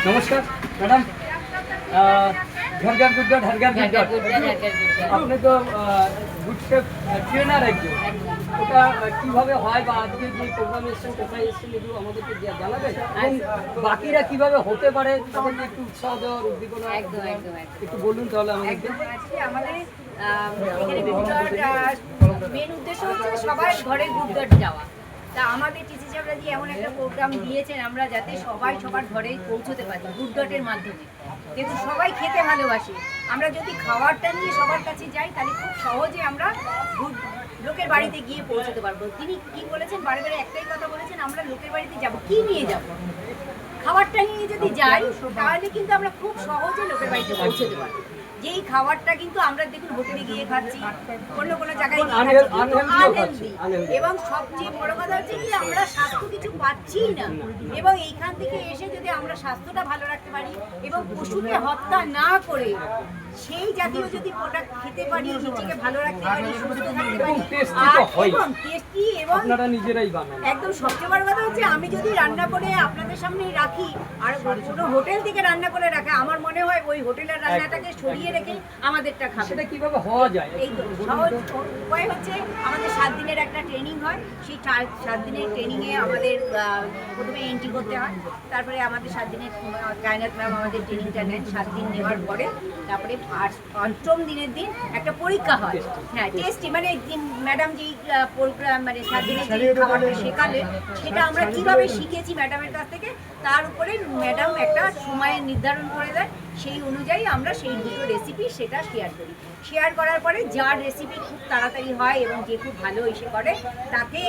নমস্কার ম্যাডাম, ঘর ঘর গুড ঘর ঘর গুড আপনি তো গুড শেফ ট্রেনার একজন, ওটা কিভাবে হয় বা আজকে যে প্রোগ্রাম এসেছেন কোথায় এসেছেন এগুলো আমাদেরকে জানাবেন এবং বাকিরা কিভাবে হতে পারে তাদেরকে একটু উৎসাহ দেওয়ার উদ্দীপনা একটু বলুন তাহলে আমাদেরকে। আমাদের এখানে মেন উদ্দেশ্য হচ্ছে সবার ঘরে গুড গার্ড যাওয়া। তা আমাদের টিচি সাহেবরা যে এমন একটা প্রোগ্রাম দিয়েছেন আমরা যাতে সবাই সবার ঘরে পৌঁছতে পারি গুড গার্ডের মাধ্যমে, যেহেতু সবাই খেতে ভালোবাসে। আমরা যদি খাবারটা নিয়ে সবার কাছে যাই তাহলে খুব সহজে আমরা লোকের বাড়িতে গিয়ে পৌঁছতে পারবো। তিনি কি বলেছেন, বারে বারে একটাই কথা বলেছেন, আমরা লোকের বাড়িতে যাব কি নিয়ে যাব, খাবারটা নিয়ে যদি যাই তাহলে কিন্তু আমরা খুব সহজে লোকের বাড়িতে পৌঁছতে পারবো। যেই খাবারটা কিন্তু আমরা দেখুন হোটেলে গিয়ে খাচ্ছি, অন্য কোনো জায়গায় আনহেলদি, এবং সবচেয়ে বড় কথা হচ্ছে কি আমরা স্বাস্থ্য কিছু পাচ্ছি না। এবং এইখান থেকে এসে যদি আমরা স্বাস্থ্যটা ভালো রাখতে পারি এবং পশুকে হত্যা না করে সেই জাতীয় যদি প্রোডাক্ট খেতে পারি, নিজেকে ভালো রাখতে পারি, সুস্থ থাকতে পারি, এবং টেস্টি এবং আপনারা নিজেরাই বানান। একদম সবচেয়ে বড় কথা হচ্ছে আমি যদি রান্না করে আপনাদের সামনেই রাখি আর কোনো হোটেল থেকে রান্না করে রাখে, আমার মনে হয় ওই হোটেলের রান্নাটাকে সরিয়ে রেখে আমাদেরটা খাবে। সেটা কিভাবে হওয়া যায়? এই তো সহজ উপায় হচ্ছে আমাদের 7 দিনের একটা ট্রেনিং হয়। সেই 7 দিনের ট্রেনিংয়ে আমাদের প্রথমে এন্ট্রি করতে হয়, তারপরে আমাদের 7 দিনের গায়নাত ম্যাম আমাদের ট্রেনিংটা নেন। 7 দিন নেওয়ার পরে তারপরে 8ম দিনের দিন একটা পরীক্ষা হয়। হ্যাঁ, টেস্টি মানে ম্যাডাম যেই প্রোগ্রাম মানে 7 দিনের যে খাবারটা শেখালেন সেটা আমরা কিভাবে শিখেছি ম্যাডামের কাছ থেকে, তার উপরে ম্যাডাম একটা সময় নির্ধারণ করে দেয়। সেই অনুযায়ী আমরা সেই দুটো রেসিপি সেটা শেয়ার করি। শেয়ার করার পরে যার রেসিপি খুব তাড়াতাড়ি হয় এবং যে খুব ভালো এসে করে তাকে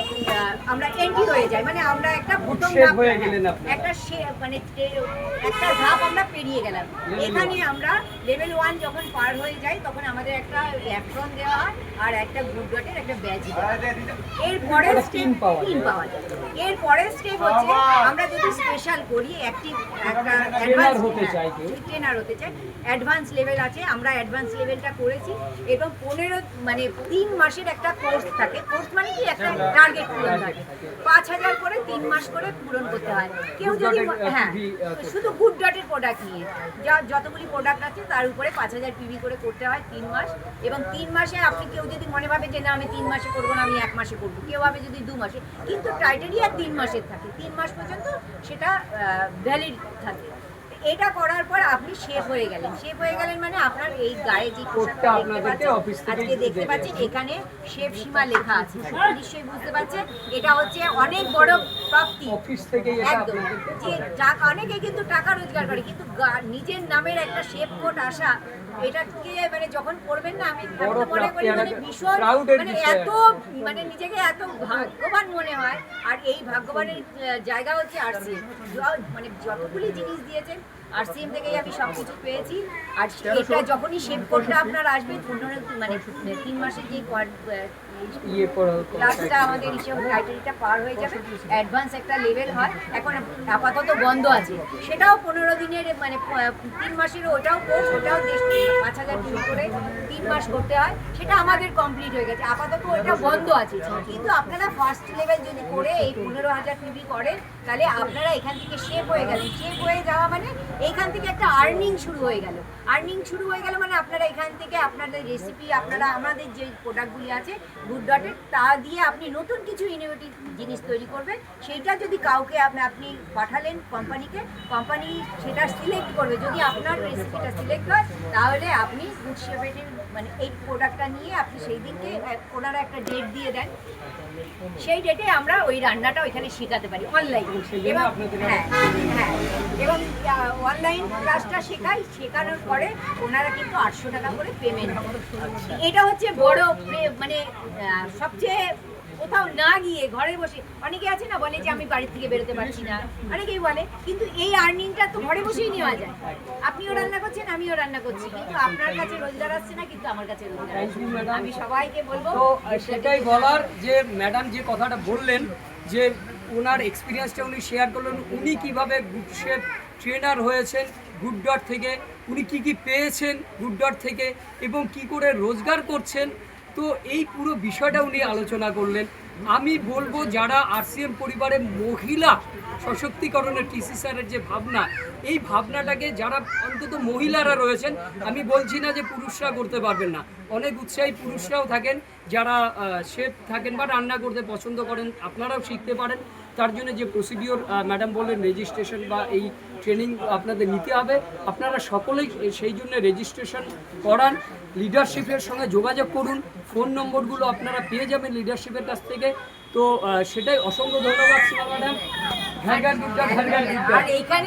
আমরা এন্ট্রি হয়ে যাই, মানে আমরা একটা প্রথম ধাপ একটা মানে একটা ধাপ আমরা পেরিয়ে গেলাম। এখানে আমরা লেভেল 1 যখন পার হয়ে যাই তখন আমাদের একটা অ্যাপ্রন দেওয়া হয় আর একটা গুড গার্ডের একটা ব্যাজ দেওয়া হয়। এরপরে স্টেপ 3 পাওয়া যায়। এরপরে স্টেপ হচ্ছে আমরা যদি স্পেশাল করি একটা অ্যাডভান্স হতে চাই, ট্রেনার হতে চাই, অ্যাডভান্স লেভেল আছে। আমরা অ্যাডভান্স লেভেলটা করেছি এবং 15 মানে 3 মাসের একটা কোর্স থাকে। কোর্স মানে কি একটা টার্গেট পূরণ থাকে, 5000 করে 3 মাস করে পূরণ করতে হয়। কেউ যদি হ্যাঁ শুধু গুড গার্ডের প্রোডাক্ট নিয়ে যতগুলি প্রোডাক্ট আছে তার উপরে 5000 পিভি করে করতে হয় 3 মাস। এবং 3 মাসে আপনি কেউ যদি মনে ভাবে যে না আমি 3 মাসে করবো না, আমি 1 মাসে করবো, কেউ ভাবে যদি 2 মাসে, কিন্তু ক্রাইটেরিয়া 3 মাসের থাকে। 3 মাস পর্যন্ত সেটা ভ্যালিড থাকে। এটা করার পর আপনি শেফ হয়ে গেলেন। শেফ হয়ে গেলেন মানে আপনার এই গায়ে যে পোশাকটা আজকে দেখতে পাচ্ছেন এখানে শেফ সীমা লেখা আছে, নিশ্চয়ই বুঝতে পারছেন। এটা হচ্ছে অনেক বড় প্রাপ্তি অফিস থেকে, একদম যে অনেকে কিন্তু টাকা রোজগার করে, কিন্তু নিজের নামের একটা শেফ কোড আসা, এটাকে মানে যখন করবেন না আমি মনে করি মানে ভীষণ মানে এত মানে নিজেকে এত ভাগ্যবান মনে হয়। আর এই ভাগ্যবানের জায়গা হচ্ছে আরসিএম, মানে যতগুলি জিনিস দিয়েছেন আরসিএম থেকেই আমি সব কিছু পেয়েছি। আর এটা যখনই শেপ কোডটা আপনার আসবে 15 মানে 3 মাসের যে ক্লাসটা আমাদের হিসেব ক্রাইটেরিয়াটা পার হয়ে যাবে, অ্যাডভান্স একটা লেভেল হয়। এখন আপাতত বন্ধ আছে, সেটাও 15 দিনের মানে 3 মাসের ওটাও কোর্স, ওটাও 5000 পিভি করে 3 মাস করতে হয়। সেটা আমাদের কমপ্লিট হয়ে গেছে, আপাতত ওটা বন্ধ আছে। কিন্তু আপনারা ফার্স্ট লেভেল যদি করে এই 15000 পিভি করেন তাহলে আপনারা এখান থেকে শেপ হয়ে গেলেন। শেপ হয়ে যাওয়া মানে এইখান থেকে একটা আর্নিং শুরু হয়ে গেল। আর্নিং শুরু হয়ে গেল মানে আপনারা এখান থেকে আপনাদের রেসিপি, আপনারা আমাদের যে প্রোডাক্টগুলি আছে গুড ডটের, তা দিয়ে আপনি নতুন কিছু ইনোভেটিভ জিনিস তৈরি করবেন। সেইটা যদি কাউকে আপনি পাঠালেন কোম্পানিকে, কোম্পানি সেটা সিলেক্ট করবে। যদি আপনার রেসিপিটা সিলেক্ট হয় তাহলে আপনি গুড শেফের মানে এই প্রোডাক্টটা নিয়ে আপনি সেই দিনকে ওনারা একটা ডেট দিয়ে দেন, সেই ডেটে আমরা ওই রান্নাটা ওইখানে শেখাতে পারি অনলাইন। এবং হ্যাঁ হ্যাঁ এবং অনলাইন ক্লাসটা শেখানোর পরে ওনারা কিন্তু 800 টাকা করে পেমেন্ট। এটা হচ্ছে বড় মানে সবচেয়ে কোথাও না গিয়ে ঘরে বসে, অনেকে আছে না বলে যে আমি বাড়ির থেকে বেরোতে পারছি না, অনেকেই বলে, কিন্তু এই আর্নিংটা তো ঘরে বসেই নেওয়া যায়। আপনিও রান্না করছেন, আমিও রান্না করছি, কিন্তু আপনার কাছে রোজগার আসছে না, কিন্তু আমার কাছে রোজগার আসছে। আমি সবাইকে বলবো তো সেটাই বলার যে ম্যাডাম যে কথাটা বললেন যে ওনার এক্সপিরিয়েন্সটা উনি শেয়ার করলেন, উনি কিভাবে গুড শেফ ট্রেনার হয়েছেন গুড ডট থেকে, উনি কি কি পেয়েছেন গুড ডট থেকে এবং কি করে রোজগার করছেন। তো এই পুরো বিষয়টা উনি আলোচনা করলেন। আমি বলবো যারা আরসিএম পরিবারের মহিলা সশক্তিকরণের টিসি স্যারের যে ভাবনা, এই ভাবনাটাকে যারা অন্তত মহিলারা রয়েছেন, আমি বলছি না যে পুরুষরা করতে পারবেন না, অনেক উৎসাহী পুরুষরাও থাকেন যারা শেফ থাকেন বা রান্না করতে পছন্দ করেন, আপনারাও শিখতে পারেন। তার জন্য যে প্রসিডিওর ম্যাডাম বললেন রেজিস্ট্রেশন বা এই ট্রেনিং আপনাদের নিতে হবে, আপনারা সকলেই সেই জন্য রেজিস্ট্রেশন করান, লিডারশিপের সঙ্গে যোগাযোগ করুন, ফোন নম্বরগুলো আপনারা পেয়ে যাবেন লিডারশিপের কাছ থেকে। তো সেটাই, অসংখ্য ধন্যবাদ সীমা ম্যাডাম। আর এইখানে